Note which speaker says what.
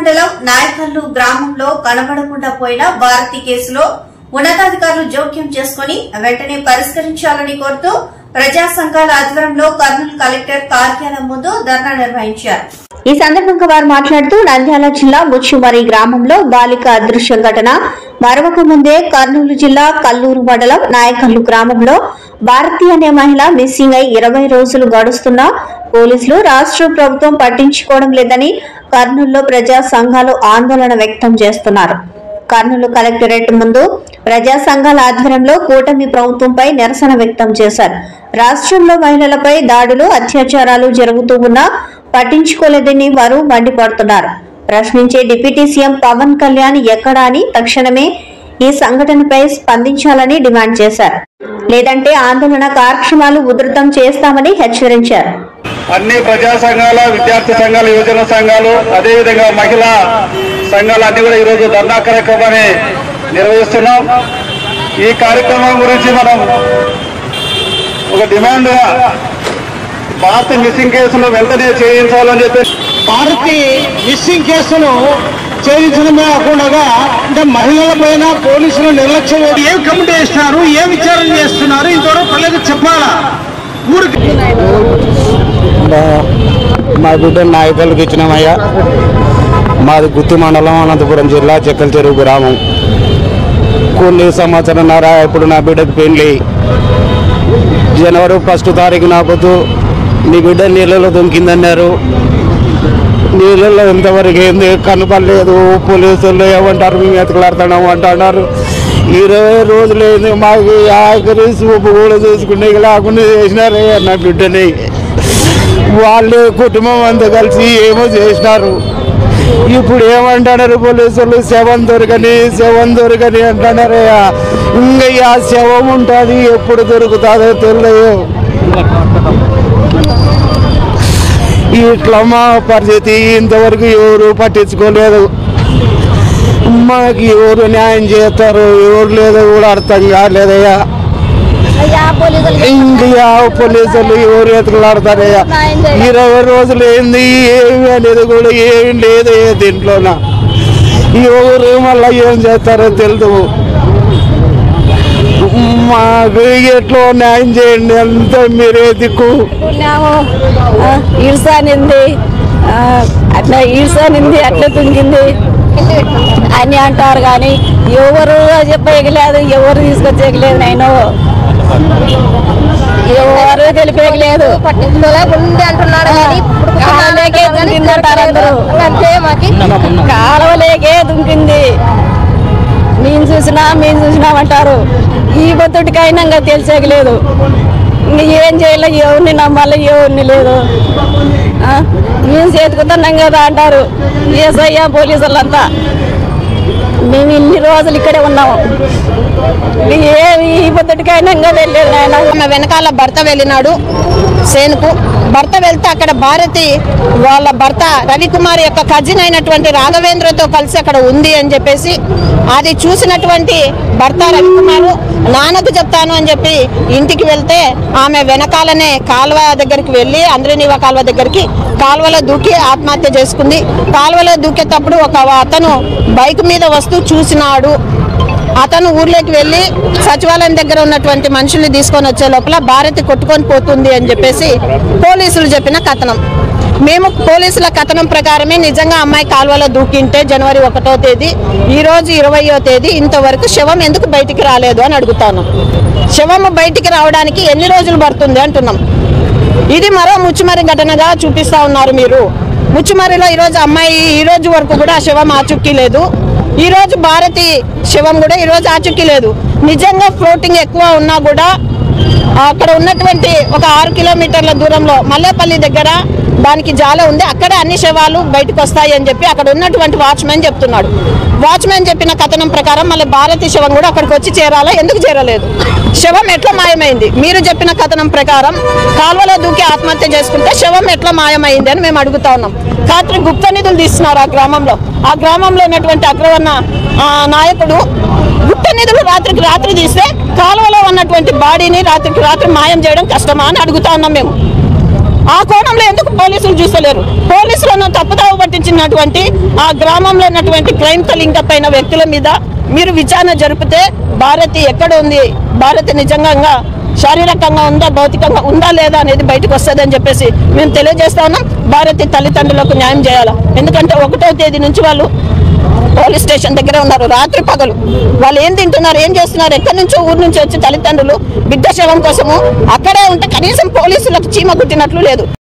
Speaker 1: మండలం నాయకల్లు గ్రామంలో కనబడకుండా పోయిన భారతి కేసులో ఉన్నతాధికారులు జోక్యం చేసుకుని వెంటనే పరిష్కరించాలని కోరుతూ ప్రజా సంఘాల ఆధ్వర్యంలో కర్నూలు కలెక్టర్ కార్యాలయం ముందు ధర్నా నిర్వహించారు. ఈ సందర్భంగా వారు మాట్లాడుతూ నంద్యాల జిల్లా ముచ్చుమరి గ్రామంలో బాలిక అదృశ్య ఘటన మరొక ముందే కర్నూలు జిల్లా కల్లూరు మండలం నాయకల్లు గ్రామంలో భారతి అనే మహిళ మిస్సింగ్ అయి 20 రోజులు గడుస్తున్నా పోలీసులు రాష్ట్ర ప్రభుత్వం పట్టించుకోవడం లేదని కర్నూలులో ప్రజా సంఘాలు ఆందోళన వ్యక్తం చేస్తున్నారు. కర్నూలు కలెక్టరేట్ ముందు ప్రజా సంఘాల ఆధ్వర్యంలో కూటమి ప్రభుత్వంపై నిరసన వ్యక్తం చేశారు. రాష్ట్రంలో మహిళలపై దాడులు అత్యాచారాలు జరుగుతూ ఉన్నా పట్టించుకోలేదని వారు మండిపడుతున్నారు. ప్రశ్నించే డిప్యూటీ సీఎం పవన్ కళ్యాణ్ ఎక్కడా అని తక్షణమే ఈ సంఘటనపై స్పందించాలని డిమాండ్ చేశారు. లేదంటే ఆందోళన కార్యక్రమాలు ఉధృతం చేస్తామని హెచ్చరించారు.
Speaker 2: అన్ని ప్రజా సంఘాల, విద్యార్థి సంఘాల, యువజన సంఘాలు, అదేవిధంగా మహిళా సంఘాలు అన్ని కూడా ఈరోజు ధర్నా కార్యక్రమాన్ని నిర్వహిస్తున్నాం. ఈ కార్యక్రమం గురించి మనం ఒక డిమాండ్ భారతి మిస్సింగ్ కేసును వెంటనే చేయించాలని చెప్పి
Speaker 3: భారతి మిస్సింగ్ కేసును చేయించడమే కాకుండా అంటే మహిళల పైన పోలీసులు నిర్లక్ష్యం ఏం కమిటీ చేస్తున్నారు, ఏం విచారణ చేస్తున్నారు ఇంతవరకు ప్రజలకు చెప్పాలా? ఊరికి
Speaker 4: మా బిడ్డ నాయకులకు ఇచ్చినామయ్యా. మాది గుత్తి మండలం, అనంతపురం జిల్లా, చెక్కల చెరువు గ్రామం. కొన్ని సంవత్సరాల ఇప్పుడు నా బిడ్డకు పెళ్లి. జనవరి 1 తారీఖు నాకొద్దు నీ బిడ్డ నీళ్ళలో దొంకిందన్నారు. నీళ్ళలో ఇంతవరకు ఏంది కనపడలేదు. పోలీసులు ఏమంటారు, మేము ఎతకలాడుతున్నాం అంటున్నారు. 20 రోజులు ఏంది మాకు ఆఖరి సూపు కూడా చూసుకుంటే లేకుండా చేసినారు నా బిడ్డని. వాళ్ళే కుటుంబం అంతా కలిసి ఏమో చేసినారు. ఇప్పుడు ఏమంటున్నారు పోలీసులు, శవం దొరకని అంటున్నారయ్యా. ఇంకా ఆ శవం ఉంటుంది, ఎప్పుడు దొరుకుతుందో తెలియదు. ఇట్లా మా పరిస్థితి ఇంతవరకు ఎవరు పట్టించుకోలేదు. మాకు ఎవరు న్యాయం చేస్తారు, ఎవరు లేదో కూడా అర్థం కాలేదయ్యా. ఇండియా పోలీసులు ఎవరు ఎత్తుకులాడతారయ్యా. 20 రోజులు ఏంది ఏమి అనేది కూడా ఏమి లేదు దీంట్లోన. ఎవరు మళ్ళీ ఏం చేస్తారో తెలుసు. మాకు ఎట్లో న్యాయం చేయండి, అంత మీరే దిక్కు.
Speaker 5: ఈడ్సానింది అట్లా తుంగింది అని అంటారు కానీ ఎవరు చెప్పేయలేదు, ఎవరు తీసుకొచ్చేయలేదు. నేను ఎవరు తెలిపేయలేదు. కాలువలేకే దుంకింది. మేము చూసినామంటారు. ఈ బొత్తుడికైనా ఇంకా తెలిసేయలేదు. ఇంక ఏం చేయాలి, ఎవరిని నమ్మాలి, ఎవరిని లేదు. మేము చేతుకుతున్నాం కదా అంటారు ఏసయ్య పోలీసులంతా. మేము ఇన్ని రోజులు ఇక్కడే ఉన్నాము. ఈ పొద్దుటికైనా ఇంకా వెళ్ళలేదు. ఆయన వెనకాల భర్త వెళ్ళినాడు సేనుకు. భర్త వెళ్తే అక్కడ భారతి వాళ్ళ భర్త రవికుమార్ యొక్క కజిన్ అయినటువంటి రాఘవేంద్రతో కలిసి అక్కడ ఉంది అని చెప్పేసి అది చూసినటువంటి భర్త రవికుమారు నాన్నకు చెప్తాను అని చెప్పి ఇంటికి వెళ్తే ఆమె వెనకాలనే కాలువ దగ్గరికి వెళ్ళి అంద్రనీవ కాలువ దగ్గరికి కాలువలో దూకి ఆత్మహత్య చేసుకుంది. కాలువలో దూకేటప్పుడు ఒక అతను బైక్ మీద వస్తూ చూసినాడు. అతను ఊర్లోకి వెళ్ళి సచివాలయం దగ్గర ఉన్నటువంటి మనుషుల్ని తీసుకొని వచ్చే లోపల భారతి కొట్టుకొని పోతుంది అని చెప్పేసి పోలీసులు చెప్పిన కథనం. మేము పోలీసుల కథనం ప్రకారమే నిజంగా అమ్మాయి కాలువలో దూకింటే జనవరి 1వ తేదీ, ఈరోజు 20వ తేదీ ఇంతవరకు శవం ఎందుకు బయటికి రాలేదు అని అడుగుతాను. శవము బయటికి రావడానికి ఎన్ని రోజులు పడుతుంది అంటున్నాం. ఇది మరో ముచ్చుమరి ఘటనగా చూపిస్తా ఉన్నారు మీరు. ముచ్చుమరిలో ఈరోజు అమ్మాయి ఈ రోజు వరకు కూడా ఆ శవం ఆచూకీ లేదు. ఈ రోజు భారతి శవం కూడా ఈరోజు ఆచూకీ లేదు. నిజంగా ఫ్లోటింగ్ ఎక్కువ ఉన్నా కూడా అక్కడ ఉన్నటువంటి ఒక 6 కిలోమీటర్ల దూరంలో మల్లేపల్లి దగ్గర దానికి జాల ఉంది. అక్కడ అన్ని శవాలు బయటకు వస్తాయి అని చెప్పి అక్కడ ఉన్నటువంటి వాచ్మెన్ చెప్తున్నాడు. వాచ్మెన్ చెప్పిన కథనం ప్రకారం మళ్ళీ భారతి శవం కూడా అక్కడికి వచ్చి చేరాలా, ఎందుకు చేరలేదు? శవం ఎట్లా మాయమైంది? మీరు చెప్పిన కథనం ప్రకారం కాలువలో దూకి ఆత్మహత్య చేసుకుంటే శవం ఎట్లా మాయమైంది అని మేము అడుగుతా ఉన్నాం. రాత్రి గుప్త నిధులు తీస్తున్నారు ఆ గ్రామంలో ఉన్నటువంటి అగ్రవర్ణ నాయకుడు. గుప్త నిధులు రాత్రికి రాత్రి తీస్తే కాలువలో ఉన్నటువంటి బాడీని రాత్రికి రాత్రి మాయం చేయడం కష్టమా అని అడుగుతా ఉన్నాం మేము. ఆ కోణంలో ఎందుకు పోలీసులు చూస్తలేరు? పోలీసులను తప్పుదావ పట్టించినటువంటి ఆ గ్రామంలో ఉన్నటువంటి క్రైమ్ లింక్ పైన వ్యక్తుల మీద మీరు విచారణ జరిపితే భారతి ఎక్కడ ఉంది, భారతి నిజంగా శారీరకంగా ఉందా, భౌతికంగా ఉందా లేదా అనేది బయటకు వస్తుంది అని చెప్పేసి మేము తెలియజేస్తా ఉన్నాం. భారతి తల్లిదండ్రులకు న్యాయం చేయాలా. ఎందుకంటే 1వ తేదీ నుంచి వాళ్ళు పోలీస్ స్టేషన్ దగ్గర ఉన్నారు, రాత్రి పగలు. వాళ్ళు ఏం తింటున్నారు, ఏం చేస్తున్నారు, ఎక్కడి నుంచో ఊరు నుంచి వచ్చి తల్లిదండ్రులు బిడ్డ శవం కోసము అక్కడే ఉంటే కనీసం పోలీసులకు చీమ కుట్టినట్లు లేదు.